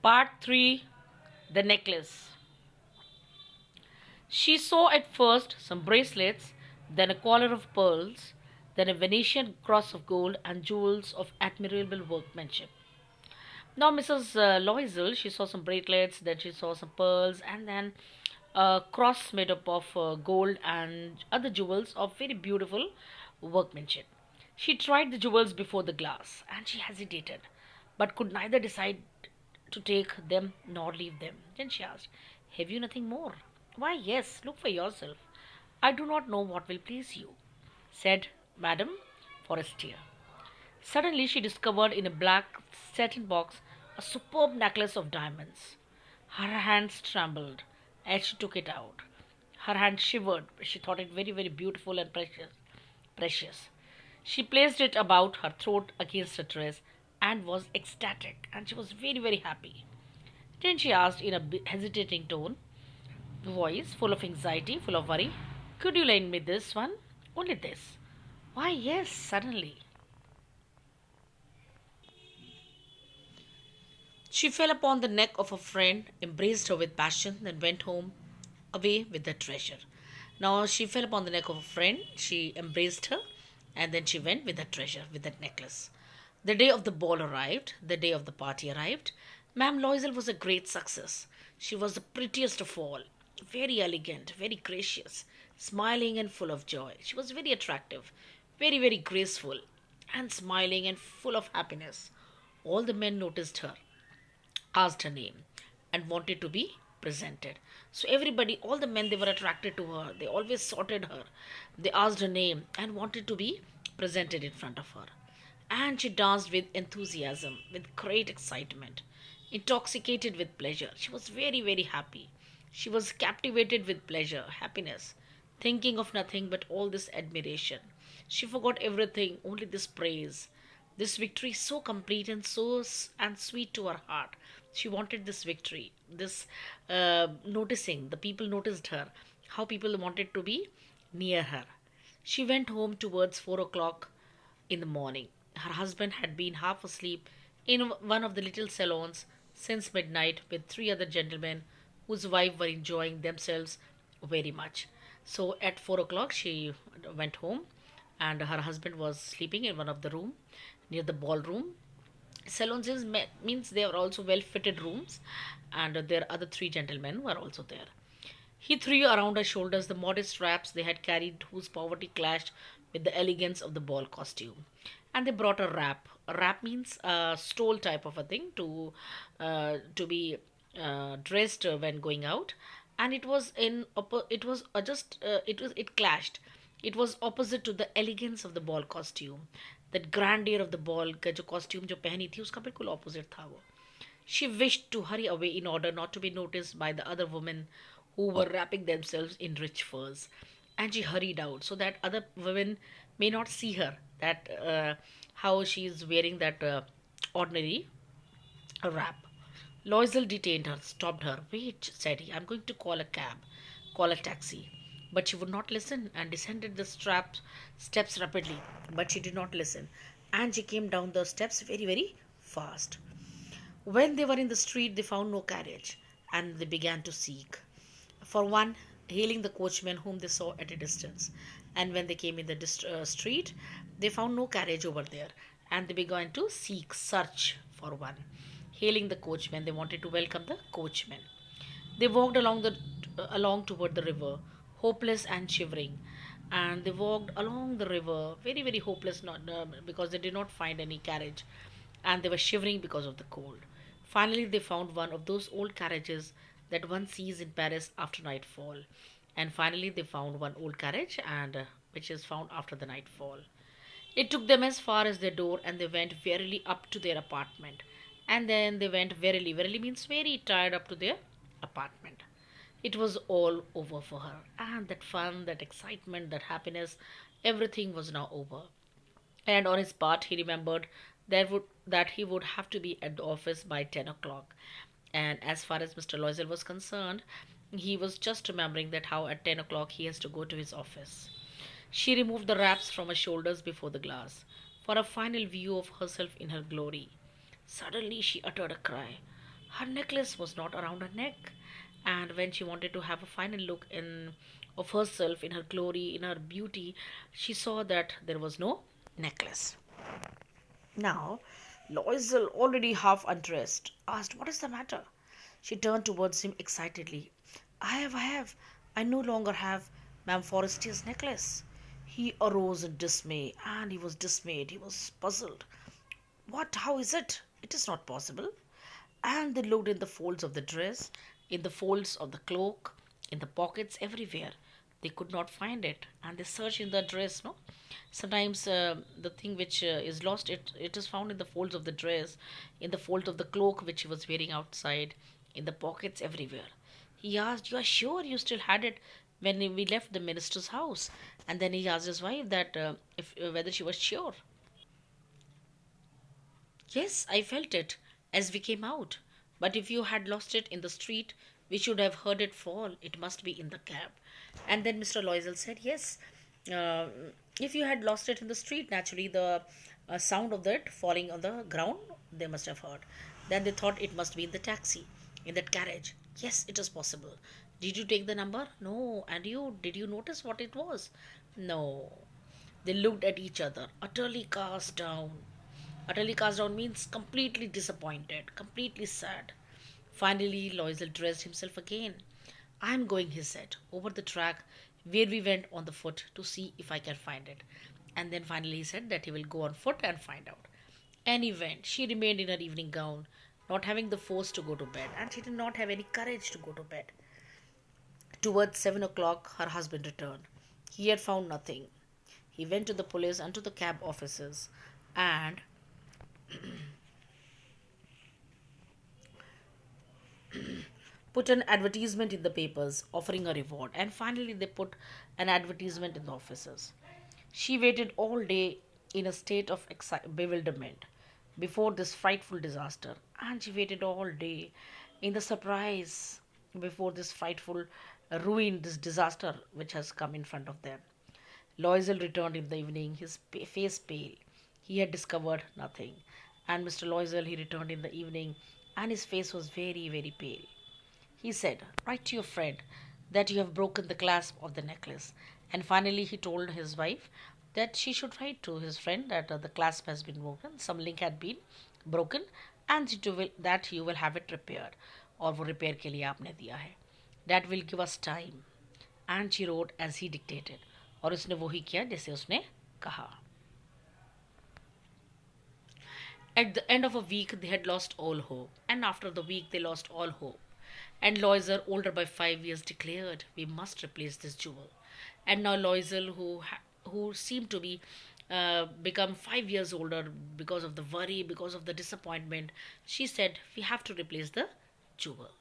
Part 3. The necklace. She saw at first some bracelets, then a collar of pearls, then a Venetian cross of gold and jewels of admirable workmanship. Now, Mrs. Loisel, she saw some bracelets, then she saw some pearls, and then a cross made up of gold and other jewels of very beautiful workmanship. She tried the jewels before the glass, and she hesitated, but could neither decide to take them nor leave them. Then she asked, "Have you nothing more?" "Why, yes, look for yourself. I do not know what will please you," said Madame Forestier. Suddenly she discovered in a black satin box a superb necklace of diamonds. Her hands trembled as she took it out. Her hand shivered. She thought it very, very beautiful and precious. Precious. She placed it about her throat against her dress and was ecstatic, and she was very, very happy. Then she asked in a hesitating tone, voice full of anxiety, full of worry, "Could you lend me this one? Only this." "Why, yes, suddenly." She fell upon the neck of her friend, embraced her with passion, then went home away with the treasure. Now she fell upon the neck of a friend, she embraced her, and then she went with the treasure, with that necklace. The day of the ball arrived, the day of the party arrived. Ma'am Loisel was a great success. She was the prettiest of all, very elegant, very gracious, smiling and full of joy. She was very attractive, very, very graceful, and smiling and full of happiness. All the men noticed her, asked her name, and wanted to be presented. So everybody, all the men, they were attracted to her. They always sorted her. They asked her name and wanted to be presented in front of her. And she danced with enthusiasm, with great excitement, intoxicated with pleasure. She was very, very happy. She was captivated with pleasure, happiness, thinking of nothing but all this admiration. She forgot everything, only this praise, this victory so complete and and sweet to her heart. She wanted this victory, this noticing. The people noticed her, how people wanted to be near her. She went home towards 4 o'clock in the morning. Her husband had been half asleep in one of the little salons since midnight with three other gentlemen whose wives were enjoying themselves very much. So at 4 o'clock she went home, and her husband was sleeping in one of the room near the ballroom. Salons means they are also well fitted rooms, and there are other three gentlemen who are also there. He threw around her shoulders the modest wraps they had carried, whose poverty clashed with the elegance of the ball costume. And they brought a wrap. A wrap means a stole type of a thing to be dressed when going out, and it was it was just it clashed. It was opposite to the elegance of the ball costume, that grandeur of the ball का जो costume जो पहनी थी उसका बिल्कुल opposite था वो. She wished to hurry away in order not to be noticed by the other women who were wrapping themselves in rich furs. And she hurried out so that other women may not see her, that how she is wearing that ordinary wrap. Loisel detained her, stopped her. "Wait," said he, "I'm going to call a cab, call a taxi." But she would not listen and descended the steps rapidly. But she did not listen, and she came down the steps very, very fast. When they were in the street, they found no carriage, and they began to seek for one, hailing the coachman whom they saw at a distance. And when they came in the street, they found no carriage over there, and they began to search for one. Hailing the coachman, they wanted to welcome the coachman. They walked along toward the river, hopeless and shivering. And they walked along the river, very, very hopeless, not because they did not find any carriage, and they were shivering because of the cold. Finally, they found one of those old carriages that one sees in Paris after nightfall. And finally, they found one old carriage, and which is found after the nightfall. It took them as far as their door, and they went verily up to their apartment. And then they went verily. Verily means very tired up to their apartment. It was all over for her. And that fun, that excitement, that happiness, everything was now over. And on his part, he remembered that he would have to be at the office by 10 o'clock. And as far as Mr. Loisel was concerned, he was just remembering that how at 10 o'clock he has to go to his office. She removed the wraps from her shoulders before the glass for a final view of herself in her glory. Suddenly she uttered a cry. Her necklace was not around her neck, and when she wanted to have a final look in of herself in her glory, in her beauty, she saw that there was no necklace. Now, Loisel, already half undressed, asked, "What is the matter?" She turned towards him excitedly. I have. I no longer have Ma'am Forrester's necklace." He arose in dismay, and he was dismayed. He was puzzled. "What? How is it? It is not possible." And they looked in the folds of the dress, in the folds of the cloak, in the pockets, everywhere. They could not find it, and they searched in the dress. No, sometimes the thing which is lost, it is found in the folds of the dress, in the folds of the cloak which he was wearing outside, in the pockets, everywhere. He asked, "You are sure you still had it when we left the minister's house?" And then he asked his wife that if whether she was sure. "Yes, I felt it as we came out. But if you had lost it in the street, we should have heard it fall. It must be in the cab." And then Mr. Loisel said, "Yes, uh, if you had lost it in the street, naturally the sound of that falling on the ground, they must have heard. Then they thought it must be in the taxi, in that carriage. Yes, it is possible. Did you take the number? No. And you, did you notice what it was? No." They looked at each other, utterly cast down. Utterly cast down means completely disappointed, completely sad. Finally, Loisel dressed himself again. "I am going," he said, "over the track where we went on the foot to see if I can find it." And then finally he said that he will go on foot and find out. And he went. She remained in her evening gown, not having the force to go to bed, and she did not have any courage to go to bed. Towards 7 o'clock, her husband returned. He had found nothing. He went to the police and to the cab offices and put an advertisement in the papers offering a reward, and finally they put an advertisement in the offices. She waited all day in a state of bewilderment before this frightful disaster, and she waited all day in the surprise before this frightful ruin, this disaster which has come in front of them. Loisel returned in the evening, his face pale. He had discovered nothing. And Mr. Loisel, he returned in the evening, and his face was very, very pale. He said, "Write to your friend that you have broken the clasp of the necklace." And finally, he told his wife that she should write to his friend that the clasp has been broken, some link had been broken, and that you will have it repaired. और वो repair के लिए आपने दिया है. That will give us time. And she wrote as he dictated. और उसने वही किया जैसे उसने कहा. At the end of a week, they had lost all hope, and after the week, they lost all hope. And Loisel, older by 5 years, declared, "We must replace this jewel." And now Loisel, who seemed to be become 5 years older because of the worry, because of the disappointment, she said, "We have to replace the jewel."